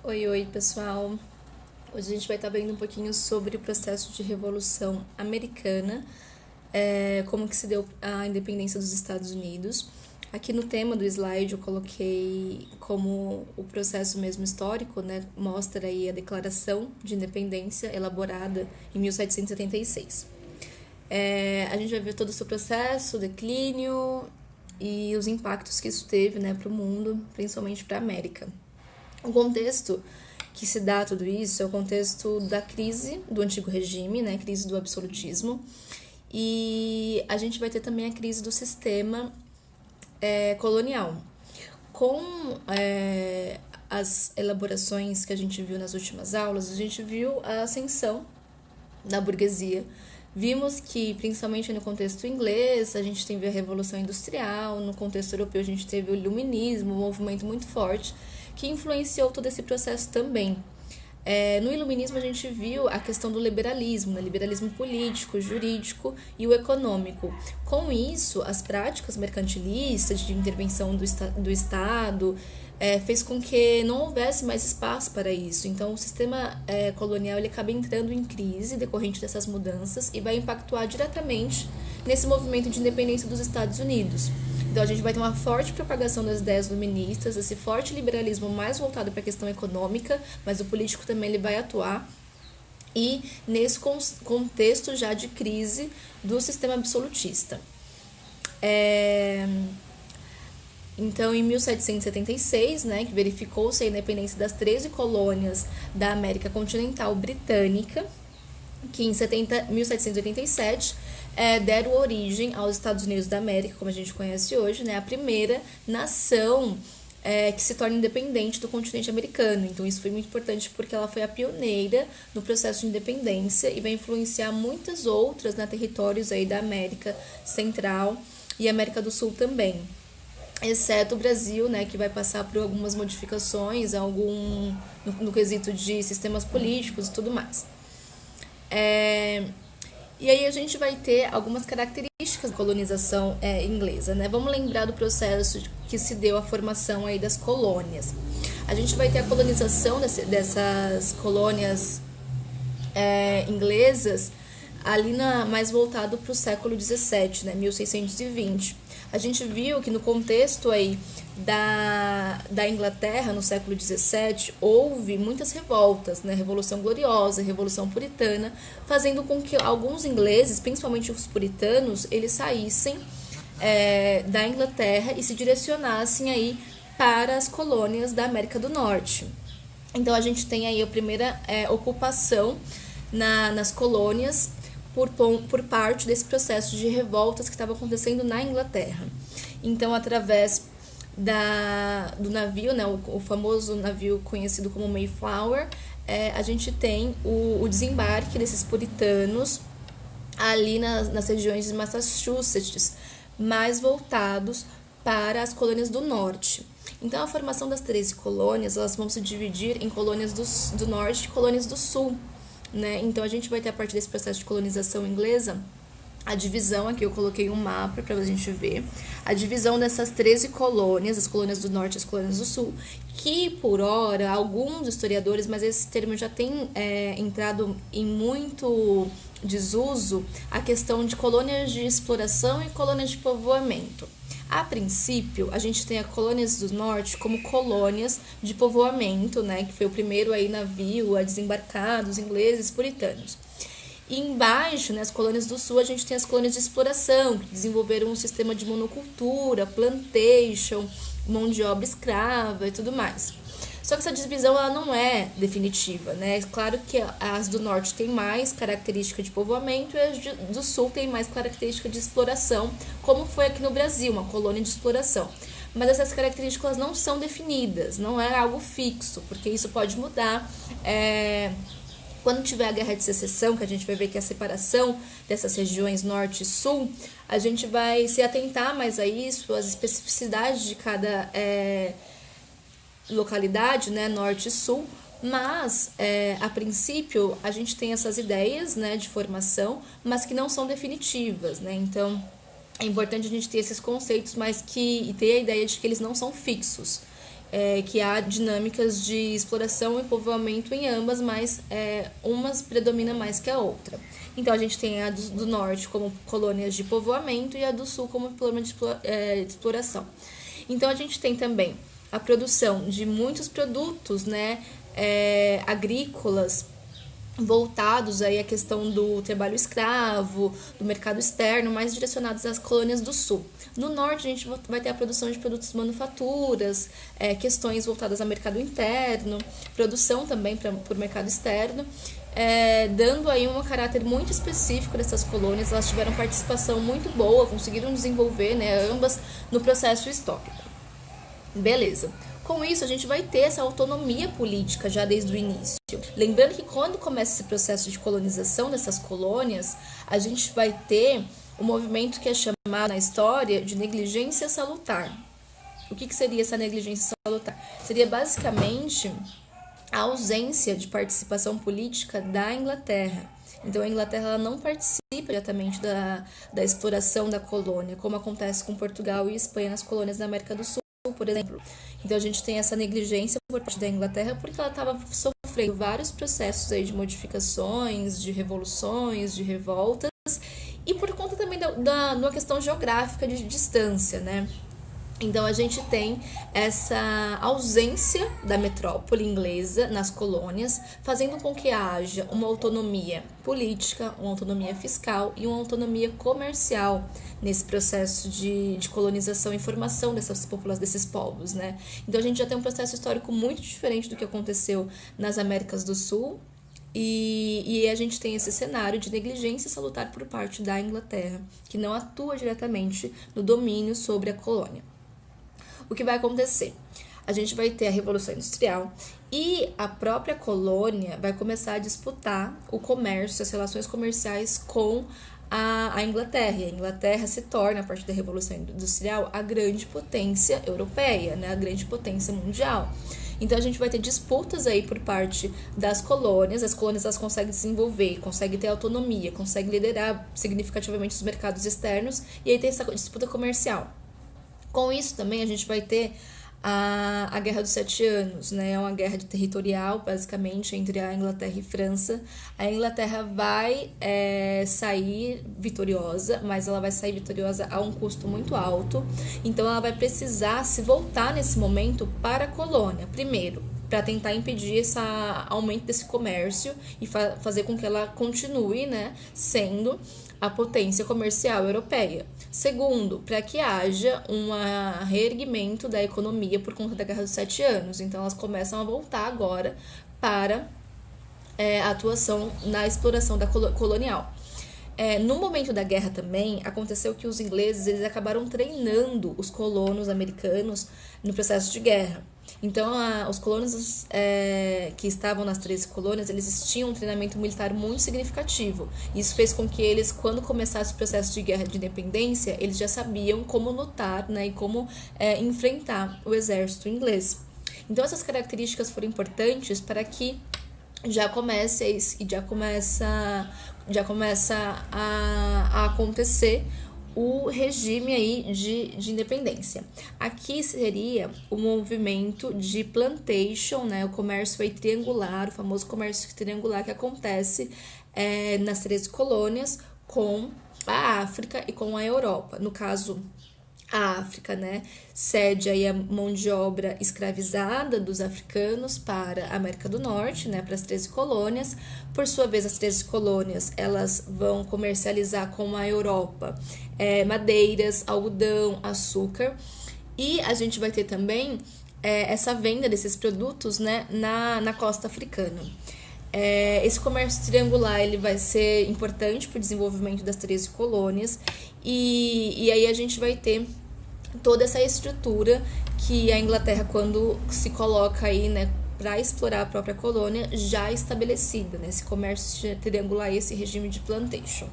Oi, pessoal! Hoje a gente vai estar vendo um pouquinho sobre o processo de Revolução Americana, como que se deu a independência dos Estados Unidos. Aqui no tema do slide eu coloquei como o processo mesmo histórico, né? Mostra aí a Declaração de Independência elaborada em 1776. A gente vai ver todo o seu processo, o declínio e os impactos que isso teve, né, para o mundo, principalmente para a América. O contexto que se dá tudo isso é o contexto da crise do antigo regime, né, crise do absolutismo, e a gente vai ter também a crise do sistema colonial. Com as elaborações que a gente viu nas últimas aulas, a gente viu a ascensão da burguesia. Vimos que, principalmente no contexto inglês, a gente teve a Revolução Industrial, no contexto europeu a gente teve o Iluminismo, um movimento muito forte, que influenciou todo esse processo também. No Iluminismo a gente viu a questão do liberalismo, né? Liberalismo político, jurídico e o econômico. Com isso, as práticas mercantilistas de intervenção do Estado fez com que não houvesse mais espaço para isso. Então, o sistema colonial ele acaba entrando em crise decorrente dessas mudanças e vai impactar diretamente nesse movimento de independência dos Estados Unidos. Então, a gente vai ter uma forte propagação das ideias iluministas, esse forte liberalismo mais voltado para a questão econômica, mas o político também ele vai atuar. E nesse contexto já de crise do sistema absolutista. Então, em 1776, né, que verificou-se a independência das 13 colônias da América continental britânica, que em 1787 deram origem aos Estados Unidos da América, como a gente conhece hoje, né, a primeira nação que se torna independente do continente americano. Então, isso foi muito importante porque ela foi a pioneira no processo de independência e vai influenciar muitas outras, né, territórios aí da América Central e América do Sul também. Exceto o Brasil, né, que vai passar por algumas modificações no quesito de sistemas políticos e tudo mais. E aí a gente vai ter algumas características da colonização inglesa, né? Vamos lembrar do processo que se deu a formação aí das colônias. A gente vai ter a colonização dessas colônias inglesas ali mais voltado para o século XVII, né, 1620. A gente viu que no contexto aí da Inglaterra, no século XVII, houve muitas revoltas, né? Revolução Gloriosa, Revolução Puritana, fazendo com que alguns ingleses, principalmente os puritanos, eles saíssem da Inglaterra e se direcionassem aí para as colônias da América do Norte. Então, a gente tem aí a primeira ocupação nas colônias por parte desse processo de revoltas que estava acontecendo na Inglaterra. Então, através do navio, né, o famoso navio conhecido como Mayflower, a gente tem o desembarque desses puritanos ali nas regiões de Massachusetts, mais voltados para as colônias do norte. Então, a formação das 13 colônias, elas vão se dividir em colônias do norte e colônias do sul, né? Então, a gente vai ter, a partir desse processo de colonização inglesa, a divisão, aqui eu coloquei um mapa para a gente ver, a divisão dessas 13 colônias, as colônias do norte e as colônias do sul, que por hora, alguns historiadores, mas esse termo já tem entrado em muito desuso, a questão de colônias de exploração e colônias de povoamento. A princípio, a gente tem as colônias do norte como colônias de povoamento, né, que foi o primeiro aí navio a desembarcar dos ingleses puritanos. E embaixo, né, as colônias do sul, a gente tem as colônias de exploração, que desenvolveram um sistema de monocultura, plantation, mão de obra escrava e tudo mais. Só que essa divisão ela não é definitiva, né? É claro que as do norte têm mais característica de povoamento e as do sul têm mais característica de exploração, como foi aqui no Brasil, uma colônia de exploração. Mas essas características não são definidas, não é algo fixo, porque isso pode mudar. Quando tiver a Guerra de Secessão, que a gente vai ver que é a separação dessas regiões norte e sul, a gente vai se atentar mais a isso, as especificidades de cada localidade, né, norte e sul, mas a princípio a gente tem essas ideias, né, de formação, mas que não são definitivas, né? Então é importante a gente ter esses conceitos, mas e ter a ideia de que eles não são fixos. que há dinâmicas de exploração e povoamento em ambas, mas umas predomina mais que a outra. Então, a gente tem a do norte como colônias de povoamento e a do sul como colônia de exploração. Então, a gente tem também a produção de muitos produtos, né, agrícolas, voltados aí à questão do trabalho escravo, do mercado externo, mais direcionados às colônias do sul. No norte, a gente vai ter a produção de produtos manufaturas, questões voltadas ao mercado interno, produção também para o mercado externo, dando aí um caráter muito específico dessas colônias. Elas tiveram participação muito boa, conseguiram desenvolver, né, ambas no processo histórico. Beleza. Com isso, a gente vai ter essa autonomia política já desde o início. Lembrando que quando começa esse processo de colonização dessas colônias, a gente vai ter um movimento que é chamado na história de negligência salutar. O que seria essa negligência salutar? Seria basicamente a ausência de participação política da Inglaterra. Então, a Inglaterra ela não participa diretamente da exploração da colônia, como acontece com Portugal e Espanha nas colônias da América do Sul, por exemplo. Então, a gente tem essa negligência por parte da Inglaterra porque ela estava sofrendo vários processos aí de modificações, de revoluções, de revoltas, e por conta também de uma questão geográfica de distância, né? Então, a gente tem essa ausência da metrópole inglesa nas colônias, fazendo com que haja uma autonomia política, uma autonomia fiscal e uma autonomia comercial nesse processo de colonização e formação desses povos, né? Então, a gente já tem um processo histórico muito diferente do que aconteceu nas Américas do Sul, e a gente tem esse cenário de negligência salutar por parte da Inglaterra, que não atua diretamente no domínio sobre a colônia. O que vai acontecer? A gente vai ter a Revolução Industrial e a própria colônia vai começar a disputar o comércio, as relações comerciais com a Inglaterra. E a Inglaterra se torna, a partir da Revolução Industrial, a grande potência europeia, né? A grande potência mundial. Então, a gente vai ter disputas aí por parte das colônias. As colônias elas conseguem desenvolver, conseguem ter autonomia, conseguem liderar significativamente os mercados externos, e aí tem essa disputa comercial. Com isso também a gente vai ter a Guerra dos 7 Anos, né? É uma guerra territorial, basicamente, entre a Inglaterra e França. A Inglaterra vai sair vitoriosa, mas ela vai sair vitoriosa a um custo muito alto. Então, ela vai precisar se voltar nesse momento para a colônia. Primeiro, para tentar impedir esse aumento desse comércio e fazer com que ela continue, né, sendo a potência comercial europeia. Segundo, para que haja um reerguimento da economia por conta da Guerra dos 7 Anos. Então, elas começam a voltar agora para a atuação na exploração colonial. No momento da guerra também, aconteceu que os ingleses eles acabaram treinando os colonos americanos no processo de guerra. Então, os colonos que estavam nas 13 colônias, eles tinham um treinamento militar muito significativo. Isso fez com que eles, quando começasse o processo de guerra de independência, eles já sabiam como lutar, né, e como enfrentar o exército inglês. Então, essas características foram importantes para que já começa a acontecer o regime aí de independência. Aqui seria o movimento de plantation, né? O comércio aí triangular, o famoso comércio triangular que acontece nas 13 colônias com a África e com a Europa. No caso, a África, né, cede aí a mão de obra escravizada dos africanos para a América do Norte, né, para as 13 colônias. Por sua vez, as 13 colônias, elas vão comercializar com a Europa madeiras, algodão, açúcar. E a gente vai ter também essa venda desses produtos, né, na costa africana. Esse comércio triangular ele vai ser importante para o desenvolvimento das 13 colônias e aí a gente vai ter toda essa estrutura que a Inglaterra, quando se coloca aí, né, para explorar a própria colônia, já estabelecida, né, esse comércio triangular e esse regime de plantation.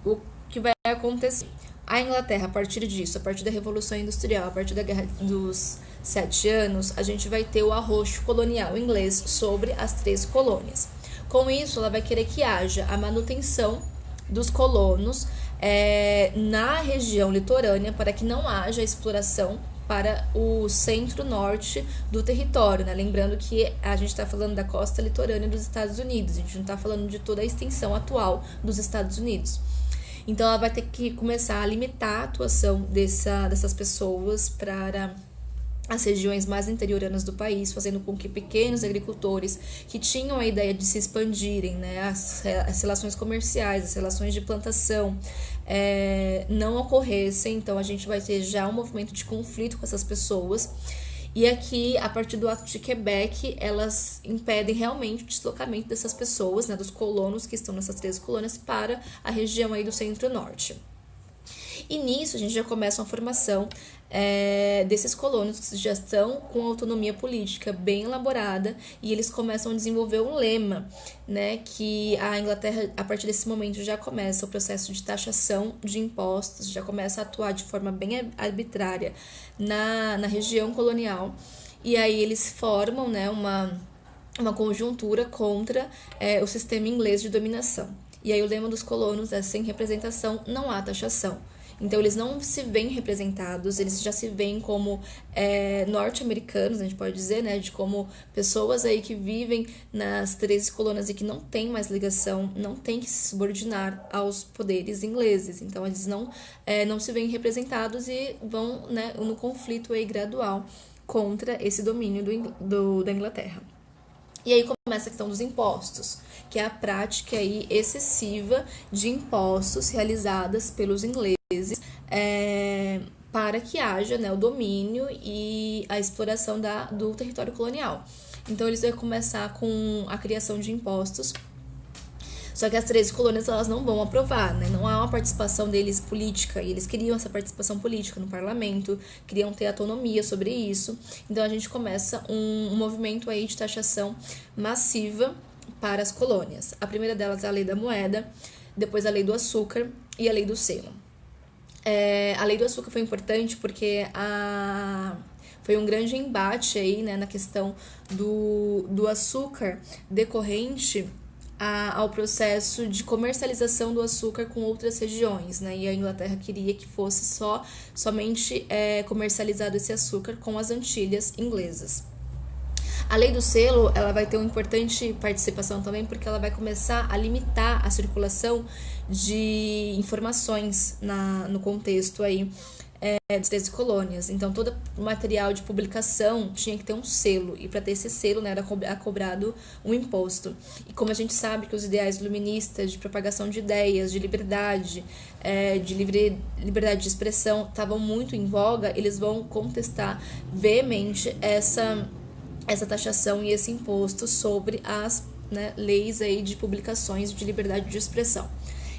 O que vai acontecer? A Inglaterra, a partir disso, a partir da Revolução Industrial, a partir da Guerra dos 7 Anos, a gente vai ter o arrocho colonial inglês sobre as 13 colônias. Com isso, ela vai querer que haja a manutenção dos colonos na região litorânea para que não haja exploração para o centro-norte do território, né? Lembrando que a gente está falando da costa litorânea dos Estados Unidos, a gente não está falando de toda a extensão atual dos Estados Unidos. Então ela vai ter que começar a limitar a atuação dessas pessoas para as regiões mais interioranas do país, fazendo com que pequenos agricultores que tinham a ideia de se expandirem, né, as relações comerciais, as relações de plantação, não ocorressem. Então a gente vai ter já um movimento de conflito com essas pessoas. E aqui, a partir do Ato de Quebec, elas impedem realmente o deslocamento dessas pessoas, né, dos colonos que estão nessas 13 colônias, para a região aí do centro-norte. E nisso a gente já começa uma formação desses colonos que já estão com autonomia política bem elaborada, e eles começam a desenvolver um lema, né, que a Inglaterra, a partir desse momento, já começa o processo de taxação de impostos, já começa a atuar de forma bem arbitrária na região colonial, e aí eles formam, né, uma conjuntura contra o sistema inglês de dominação. E aí o lema dos colonos é: sem representação não há taxação. Então eles não se veem representados, eles já se veem como norte-americanos, a gente pode dizer, né, de como pessoas aí que vivem nas 13 colônias e que não têm mais ligação, não têm que se subordinar aos poderes ingleses. Então eles não se veem representados e vão, né, no conflito aí gradual contra esse domínio da Inglaterra. E aí começa a questão dos impostos, que é a prática aí excessiva de impostos realizadas pelos ingleses para que haja, né, o domínio e a exploração do território colonial. Então eles vão começar com a criação de impostos. Só que as 13 colônias elas não vão aprovar, né? Não há uma participação deles política, e eles queriam essa participação política no parlamento, queriam ter autonomia sobre isso. Então a gente começa um movimento aí de taxação massiva para as colônias. A primeira delas é a lei da moeda, depois a lei do açúcar e a lei do selo. A lei do açúcar foi importante porque foi um grande embate aí, né, na questão do açúcar decorrente ao processo de comercialização do açúcar com outras regiões, né? E a Inglaterra queria que fosse somente comercializado esse açúcar com as Antilhas inglesas. A lei do selo, ela vai ter uma importante participação também, porque ela vai começar a limitar a circulação de informações no contexto aí das 13 colônias. Então, todo material de publicação tinha que ter um selo, e para ter esse selo, né, era cobrado um imposto. E como a gente sabe que os ideais iluministas de propagação de ideias, de liberdade, de liberdade de expressão estavam muito em voga, eles vão contestar veemente essa taxação e esse imposto sobre as, né, leis aí de publicações de liberdade de expressão.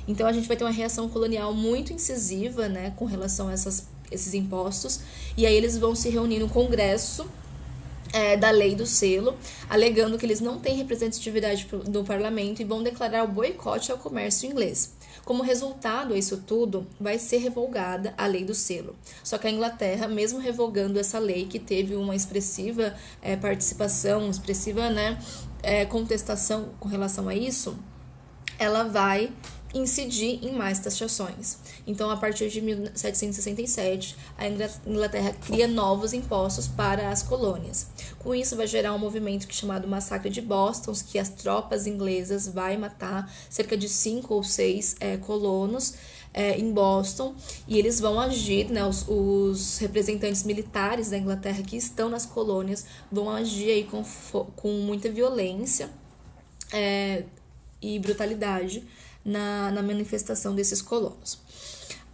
Então a gente vai ter uma reação colonial muito incisiva, né, com relação a esses impostos, e aí eles vão se reunir no Congresso da lei do selo, alegando que eles não têm representatividade no parlamento, e vão declarar o boicote ao comércio inglês. Como resultado a isso tudo, vai ser revogada a lei do selo. Só que a Inglaterra, mesmo revogando essa lei, que teve uma expressiva participação, expressiva, né, contestação com relação a isso, ela vai incidir em mais taxações. Então, a partir de 1767, a Inglaterra cria novos impostos para as colônias. Com isso, vai gerar um movimento chamado Massacre de Boston, que as tropas inglesas vai matar cerca de 5 ou 6 colonos em Boston, e eles vão agir, né, os representantes militares da Inglaterra que estão nas colônias vão agir aí com muita violência e brutalidade na manifestação desses colonos.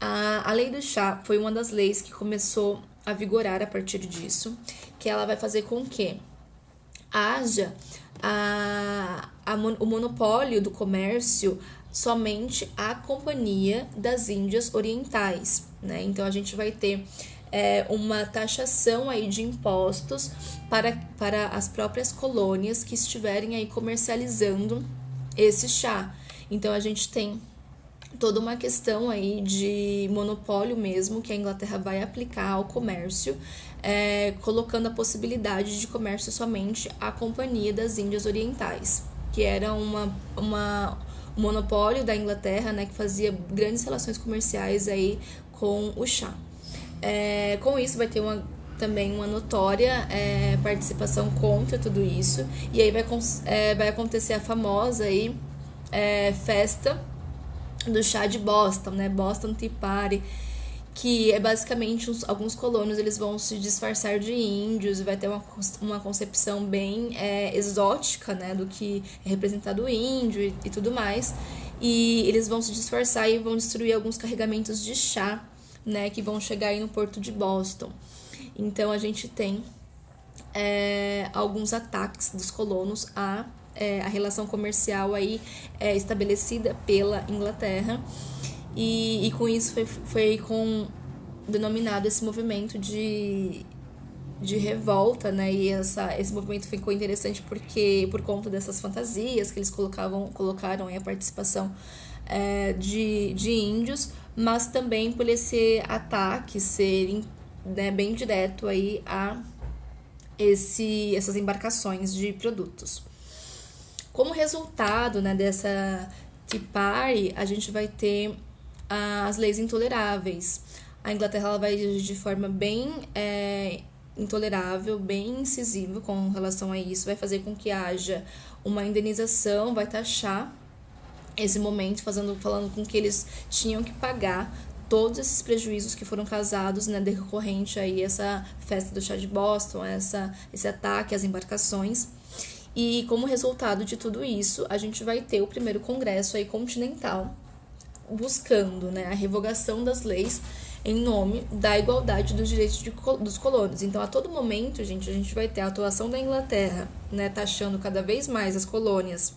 A lei do chá foi uma das leis que começou a vigorar a partir disso, que ela vai fazer com que haja o monopólio do comércio somente à Companhia das Índias Orientais, né? Então a gente vai ter uma taxação aí de impostos para as próprias colônias que estiverem aí comercializando esse chá. Então a gente tem toda uma questão aí de monopólio mesmo que a Inglaterra vai aplicar ao comércio, colocando a possibilidade de comércio somente à Companhia das Índias Orientais, que era o monopólio da Inglaterra, né, que fazia grandes relações comerciais aí com o chá. Com isso vai ter também uma notória participação contra tudo isso, e aí vai acontecer a famosa aí, festa do chá de Boston, né, Boston Tea Party, que é basicamente alguns colonos eles vão se disfarçar de índios e vai ter uma concepção bem exótica, né, do que é representado o índio e tudo mais, e eles vão se disfarçar e vão destruir alguns carregamentos de chá, né, que vão chegar aí no porto de Boston. Então a gente tem alguns ataques dos colonos a relação comercial aí estabelecida pela Inglaterra, e com isso foi denominado esse movimento de revolta, né? E esse movimento ficou interessante porque por conta dessas fantasias que eles colocaram aí a participação de índios, mas também por esse ataque ser, né, bem direto aí a essas embarcações de produtos. Como resultado, né, dessa Tea Party, a gente vai ter as leis intoleráveis. A Inglaterra ela vai agir de forma bem intolerável, bem incisiva com relação a isso, vai fazer com que haja uma indenização, vai taxar esse momento, falando com que eles tinham que pagar todos esses prejuízos que foram causados, né, decorrente aí essa festa do chá de Boston, esse ataque às embarcações. E como resultado de tudo isso, a gente vai ter o primeiro congresso aí continental buscando, né, a revogação das leis em nome da igualdade dos direitos dos colonos. Então, a todo momento, a gente vai ter a atuação da Inglaterra, né, taxando cada vez mais as colônias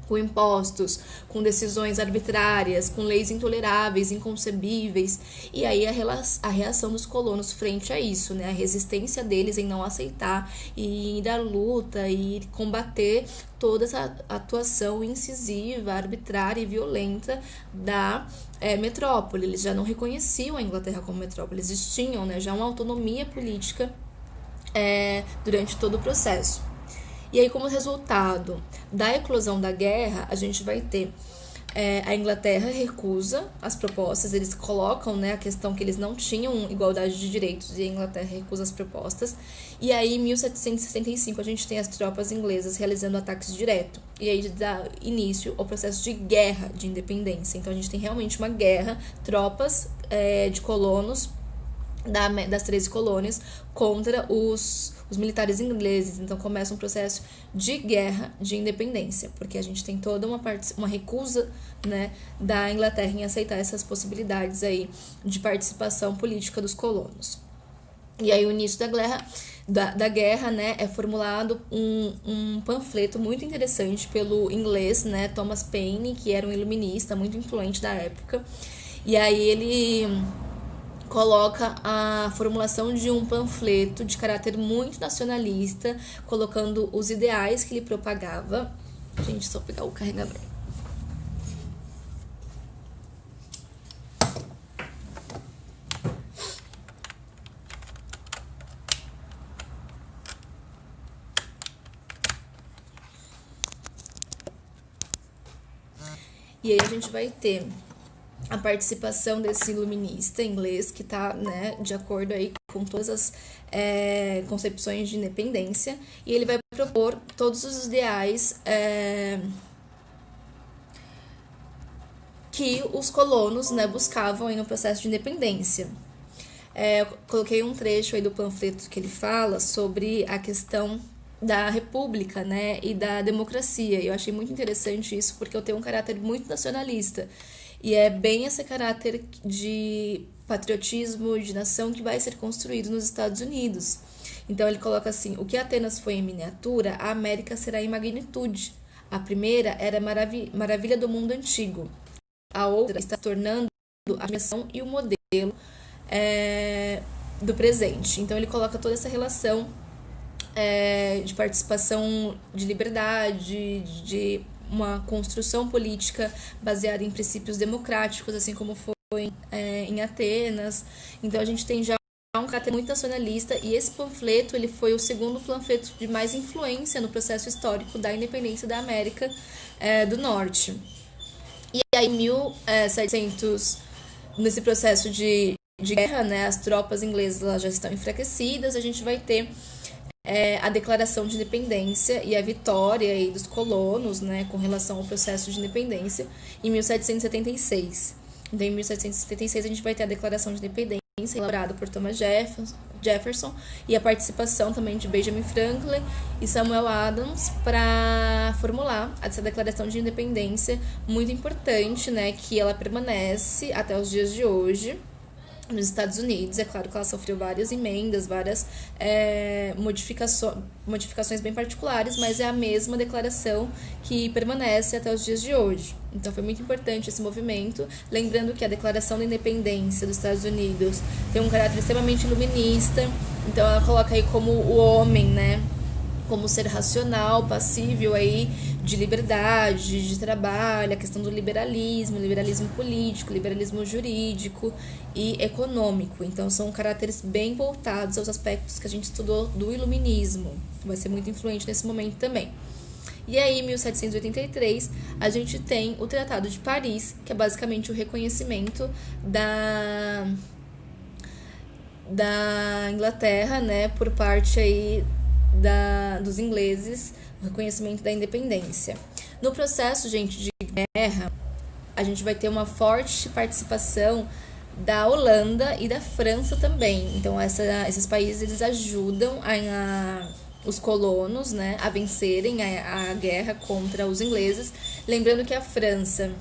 com impostos, com decisões arbitrárias, com leis intoleráveis, inconcebíveis, e aí a reação dos colonos frente a isso, né? A resistência deles em não aceitar e ir à luta e combater toda essa atuação incisiva, arbitrária e violenta da metrópole. Eles já não reconheciam a Inglaterra como metrópole, eles tinham, né, já uma autonomia política durante todo o processo. E aí, como resultado da eclosão da guerra, a gente vai ter a Inglaterra recusa as propostas, eles colocam, né, a questão que eles não tinham igualdade de direitos e a Inglaterra recusa as propostas. E aí, em 1765, a gente tem as tropas inglesas realizando ataques diretos. E aí dá início ao processo de guerra de independência. Então, a gente tem realmente uma guerra, tropas de colonos das 13 colônias contra os militares ingleses. Então começa um processo de guerra de independência, porque a gente tem toda uma recusa, né, da Inglaterra em aceitar essas possibilidades aí de participação política dos colonos. E aí o início da guerra, né, é formulado um panfleto muito interessante pelo inglês, né, Thomas Paine, que era um iluminista muito influente da época. E aí ele coloca a formulação de um panfleto de caráter muito nacionalista, colocando os ideais que ele propagava. Gente, só pegar o carregador. E aí a gente vai ter a participação desse iluminista inglês que está, né, de acordo aí com todas as concepções de independência, e ele vai propor todos os ideais que os colonos, né, buscavam aí no processo de independência. Eu coloquei um trecho aí do panfleto que ele fala sobre a questão da república, né, e da democracia. Eu achei muito interessante isso porque eu tenho um caráter muito nacionalista. E é bem esse caráter de patriotismo, de nação que vai ser construído nos Estados Unidos. Então ele coloca assim: o que Atenas foi em miniatura, a América será em magnitude. A primeira era a maravilha do mundo antigo. A outra está se tornando a nação e o modelo do presente. Então ele coloca toda essa relação de participação, de liberdade, de uma construção política baseada em princípios democráticos, assim como foi em Atenas. Então a gente tem já um caráter muito nacionalista, e esse panfleto ele foi o segundo panfleto de mais influência no processo histórico da independência da América do Norte. aí, em 1700, nesse processo de guerra, né, as tropas inglesas elas já estão enfraquecidas, a gente vai ter a declaração de independência e a vitória aí dos colonos, né, com relação ao processo de independência em 1776. Então, em 1776 a gente vai ter a declaração de independência elaborada por Thomas Jefferson e a participação também de Benjamin Franklin e Samuel Adams para formular essa declaração de independência muito importante, né, que ela permanece até os dias de hoje nos Estados Unidos. É claro que ela sofreu várias emendas, várias modificações bem particulares, mas é a mesma declaração que permanece até os dias de hoje. Então foi muito importante esse movimento, lembrando que a Declaração da Independência dos Estados Unidos tem um caráter extremamente iluminista, então ela coloca aí como o homem, né, como ser racional, passível aí de liberdade, de trabalho, a questão do liberalismo político, liberalismo jurídico e econômico. Então são caráteres bem voltados aos aspectos que a gente estudou do iluminismo, que vai ser muito influente nesse momento também. E aí, em 1783, a gente tem o Tratado de Paris, que é basicamente o reconhecimento da Inglaterra, né, por parte aí dos ingleses, o reconhecimento da independência. No processo, gente, de guerra, a gente vai ter uma forte participação da Holanda e da França também. Então, esses países eles ajudam os colonos, né, a vencerem a guerra contra os ingleses. Lembrando que a França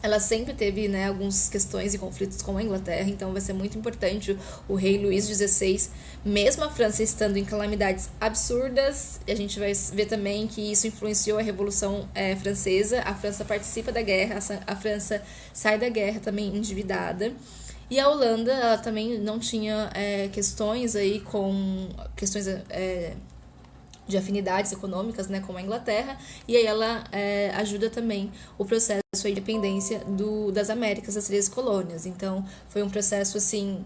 ela sempre teve, né, algumas questões e conflitos com a Inglaterra, então vai ser muito importante o rei Luís XVI, mesmo a França estando em calamidades absurdas, a gente vai ver também que isso influenciou a Revolução Francesa, a França participa da guerra, a França sai da guerra também endividada, e a Holanda, ela também não tinha questões aí com questões de afinidades econômicas, né, com a Inglaterra, e aí ela ajuda também o processo de independência das Américas, das 13 colônias. Então, foi um processo, assim,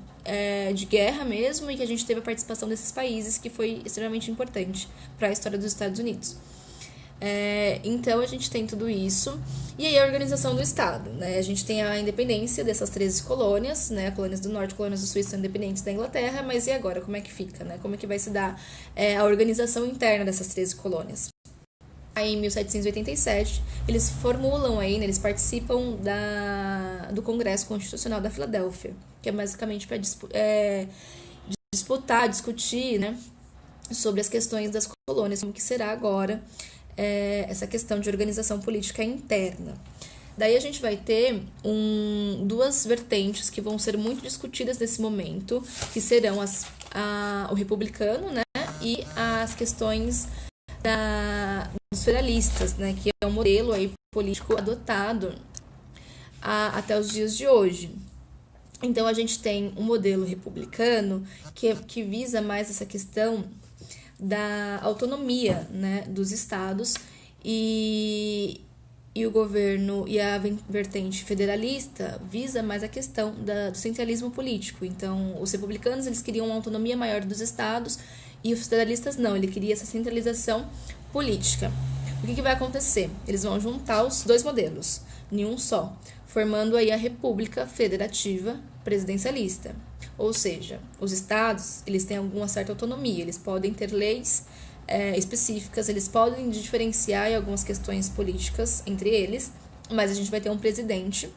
de guerra mesmo, e que a gente teve a participação desses países, que foi extremamente importante para a história dos Estados Unidos. Então, a gente tem tudo isso. E aí, a organização do Estado, né? A gente tem a independência dessas 13 colônias, né? Colônias do Norte, colônias do Sul são independentes da Inglaterra, mas e agora? Como é que fica, né? Como é que vai se dar a organização interna dessas 13 colônias? Aí, em 1787, eles formulam aí, né, eles participam do Congresso Constitucional da Filadélfia, que é basicamente para discutir, né, sobre as questões das colônias, como que será agora essa questão de organização política interna. Daí a gente vai ter duas vertentes que vão ser muito discutidas nesse momento, que serão o republicano, né, e as questões dos federalistas, né, que é um modelo aí político adotado até os dias de hoje. Então a gente tem um modelo republicano que visa mais essa questão da autonomia, né, dos estados e o governo e a vertente federalista visa mais a questão do centralismo político. Então, os republicanos eles queriam uma autonomia maior dos estados e os federalistas não, ele queria essa centralização política. O que vai acontecer? Eles vão juntar os dois modelos em um só, formando aí a República Federativa Presidencialista. Ou seja, os estados eles têm alguma certa autonomia, eles podem ter leis específicas, eles podem diferenciar em algumas questões políticas entre eles, mas a gente vai ter um presidente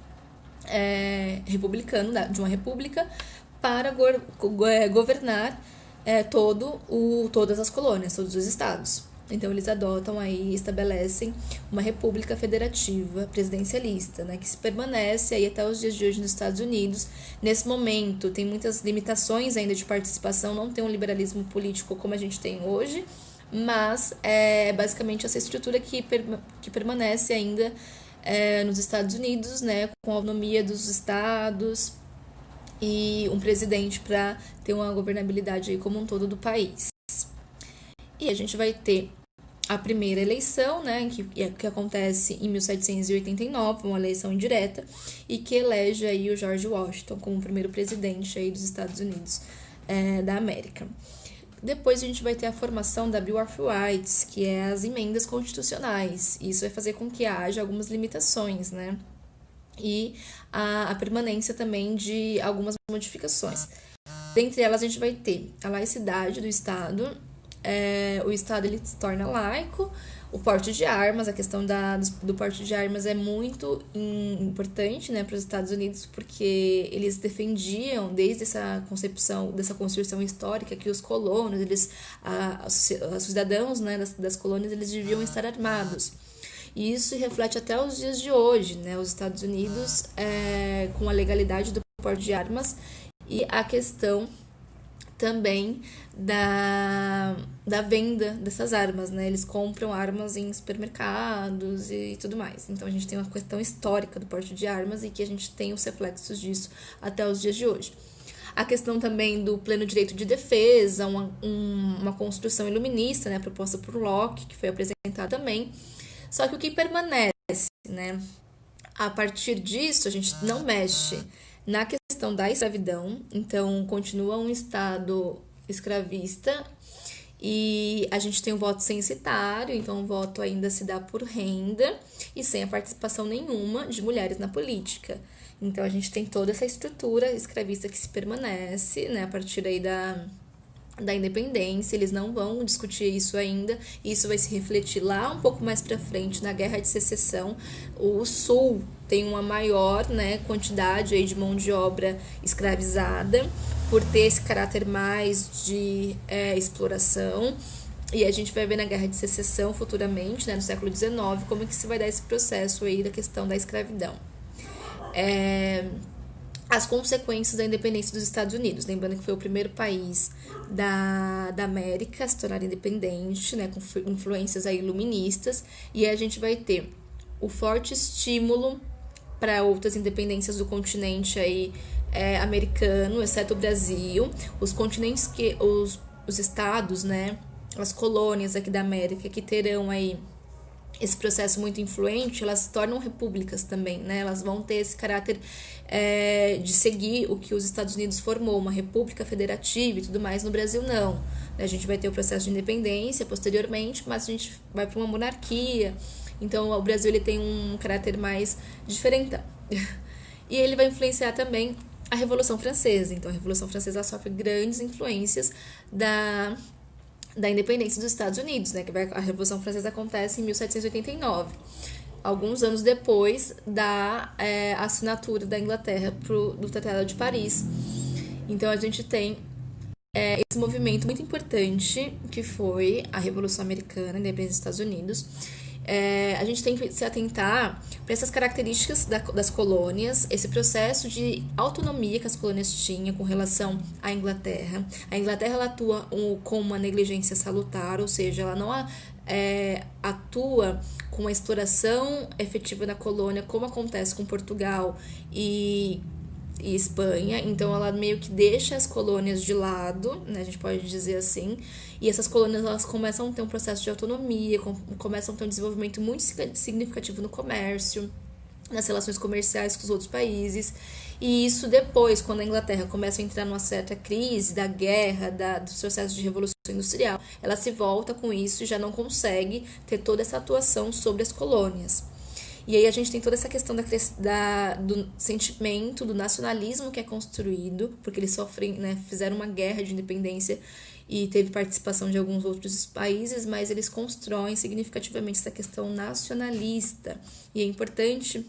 republicano de uma república para governar todas as colônias, todos os estados. Então eles adotam aí, estabelecem uma república federativa presidencialista, né, que se permanece aí até os dias de hoje nos Estados Unidos. Nesse momento tem muitas limitações ainda de participação, não tem um liberalismo político como a gente tem hoje, mas é basicamente essa estrutura que permanece ainda nos Estados Unidos, né, com a autonomia dos estados e um presidente para ter uma governabilidade aí como um todo do país. E a gente vai ter a primeira eleição, né, que acontece em 1789, uma eleição indireta, e que elege aí o George Washington como o primeiro presidente aí dos Estados Unidos da América. Depois a gente vai ter a formação da Bill of Rights, que é as emendas constitucionais. Isso vai fazer com que haja algumas limitações, né, e a permanência também de algumas modificações. Dentre elas, a gente vai ter a laicidade do Estado, o Estado ele se torna laico, o porte de armas, a questão do porte de armas é muito importante, né, para os Estados Unidos, porque eles defendiam, desde essa concepção, dessa construção histórica, que os colonos, os cidadãos, né, das colônias, eles deviam estar armados. E isso reflete até os dias de hoje, né, os Estados Unidos, com a legalidade do porte de armas e a questão também da venda dessas armas, né? Eles compram armas em supermercados e tudo mais. Então a gente tem uma questão histórica do porte de armas e que a gente tem os reflexos disso até os dias de hoje. A questão também do pleno direito de defesa, uma construção iluminista, né, proposta por Locke, que foi apresentada também. Só que o que permanece, né, a partir disso, a gente não mexe na questão da escravidão, então continua um Estado escravista e a gente tem o voto censitário, então o voto ainda se dá por renda e sem a participação nenhuma de mulheres na política. Então a gente tem toda essa estrutura escravista que se permanece, né, a partir aí da independência, eles não vão discutir isso ainda, e isso vai se refletir lá um pouco mais para frente na Guerra de Secessão. O Sul tem uma maior, né, quantidade aí de mão de obra escravizada, por ter esse caráter mais de exploração, e a gente vai ver na Guerra de Secessão futuramente, né, no século XIX, como é que se vai dar esse processo aí da questão da escravidão. As consequências da independência dos Estados Unidos, lembrando que foi o primeiro país da América a se tornar independente, né, com influências aí iluministas, e a gente vai ter o forte estímulo para outras independências do continente aí, americano, exceto o Brasil, os continentes que os estados, né, as colônias aqui da América que terão aí esse processo muito influente, elas se tornam repúblicas também, né? Elas vão ter esse caráter de seguir o que os Estados Unidos formou, uma república federativa e tudo mais. No Brasil, não. A gente vai ter o processo de independência posteriormente, mas a gente vai para uma monarquia. Então, o Brasil ele tem um caráter mais diferente. E ele vai influenciar também a Revolução Francesa. Então, a Revolução Francesa sofre grandes influências da independência dos Estados Unidos, né? Que a Revolução Francesa acontece em 1789, alguns anos depois da assinatura da Inglaterra do Tratado de Paris. Então a gente tem esse movimento muito importante que foi a Revolução Americana, a independência dos Estados Unidos. A gente tem que se atentar para essas características das colônias, esse processo de autonomia que as colônias tinham com relação à Inglaterra. A Inglaterra ela atua com uma negligência salutar, ou seja, ela não atua com uma exploração efetiva na colônia, como acontece com Portugal e Espanha. Então ela meio que deixa as colônias de lado, né, a gente pode dizer assim, e essas colônias elas começam a ter um processo de autonomia, começam a ter um desenvolvimento muito significativo no comércio, nas relações comerciais com os outros países. E isso depois, quando a Inglaterra começa a entrar numa certa crise da guerra, dos processos de revolução industrial, ela se volta com isso e já não consegue ter toda essa atuação sobre as colônias. E aí a gente tem toda essa questão do sentimento, do nacionalismo que é construído, porque eles sofrem, né, fizeram uma guerra de independência e teve participação de alguns outros países, mas eles constroem significativamente essa questão nacionalista. E é importante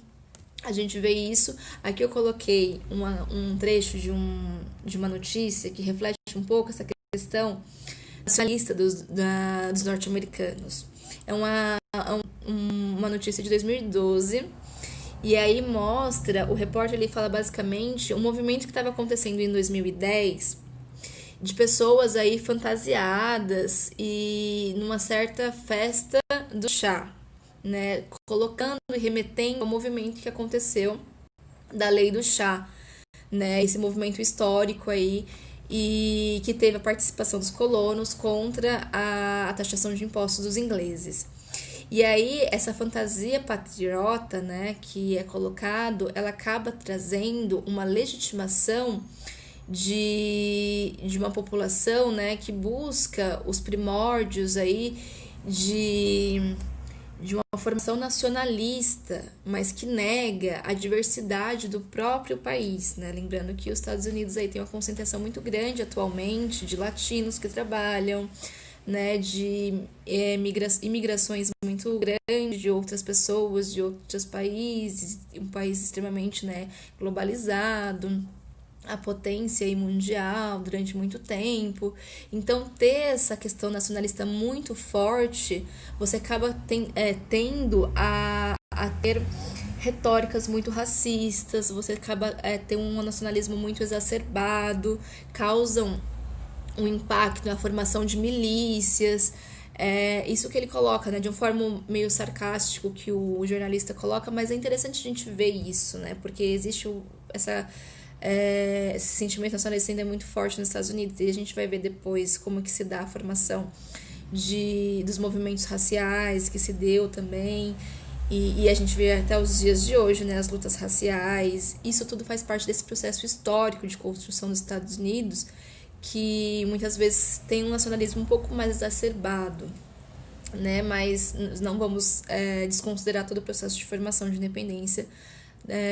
a gente ver isso. Aqui eu coloquei um trecho de uma notícia que reflete um pouco essa questão nacionalista dos norte-americanos. É uma notícia de 2012, e aí mostra, o repórter ele fala basicamente um movimento que estava acontecendo em 2010, de pessoas aí fantasiadas e numa certa festa do chá, né, colocando e remetendo ao movimento que aconteceu da lei do chá, né, esse movimento histórico aí, e que teve a participação dos colonos contra a taxação de impostos dos ingleses. E aí, essa fantasia patriota, né, que é colocado, ela acaba trazendo uma legitimação de uma população, né, que busca os primórdios aí de uma formação nacionalista, mas que nega a diversidade do próprio país, né? Lembrando que os Estados Unidos aí tem uma concentração muito grande atualmente de latinos que trabalham, né? De imigrações muito grandes de outras pessoas, de outros países, um país extremamente, né, globalizado, a potência mundial durante muito tempo. Então, ter essa questão nacionalista muito forte, você acaba tendo a ter retóricas muito racistas, você acaba ter um nacionalismo muito exacerbado, causam um impacto na formação de milícias. Isso que ele coloca, né, de uma forma meio sarcástico que o jornalista coloca, mas é interessante a gente ver isso, né, porque existe esse sentimento nacionalista ainda é muito forte nos Estados Unidos, e a gente vai ver depois como que se dá a formação dos movimentos raciais, que se deu também, e a gente vê até os dias de hoje, né, as lutas raciais. Isso tudo faz parte desse processo histórico de construção dos Estados Unidos, que muitas vezes tem um nacionalismo um pouco mais exacerbado, né, mas não vamos desconsiderar todo o processo de formação de independência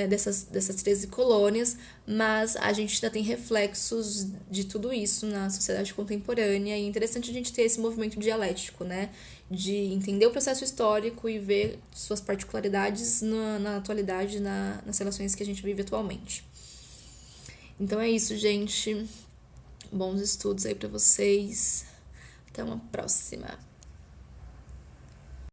dessas 13 colônias, mas a gente ainda tem reflexos de tudo isso na sociedade contemporânea, e é interessante a gente ter esse movimento dialético, né, de entender o processo histórico e ver suas particularidades na atualidade, nas relações que a gente vive atualmente. Então é isso, gente. Bons estudos aí para vocês. Até uma próxima.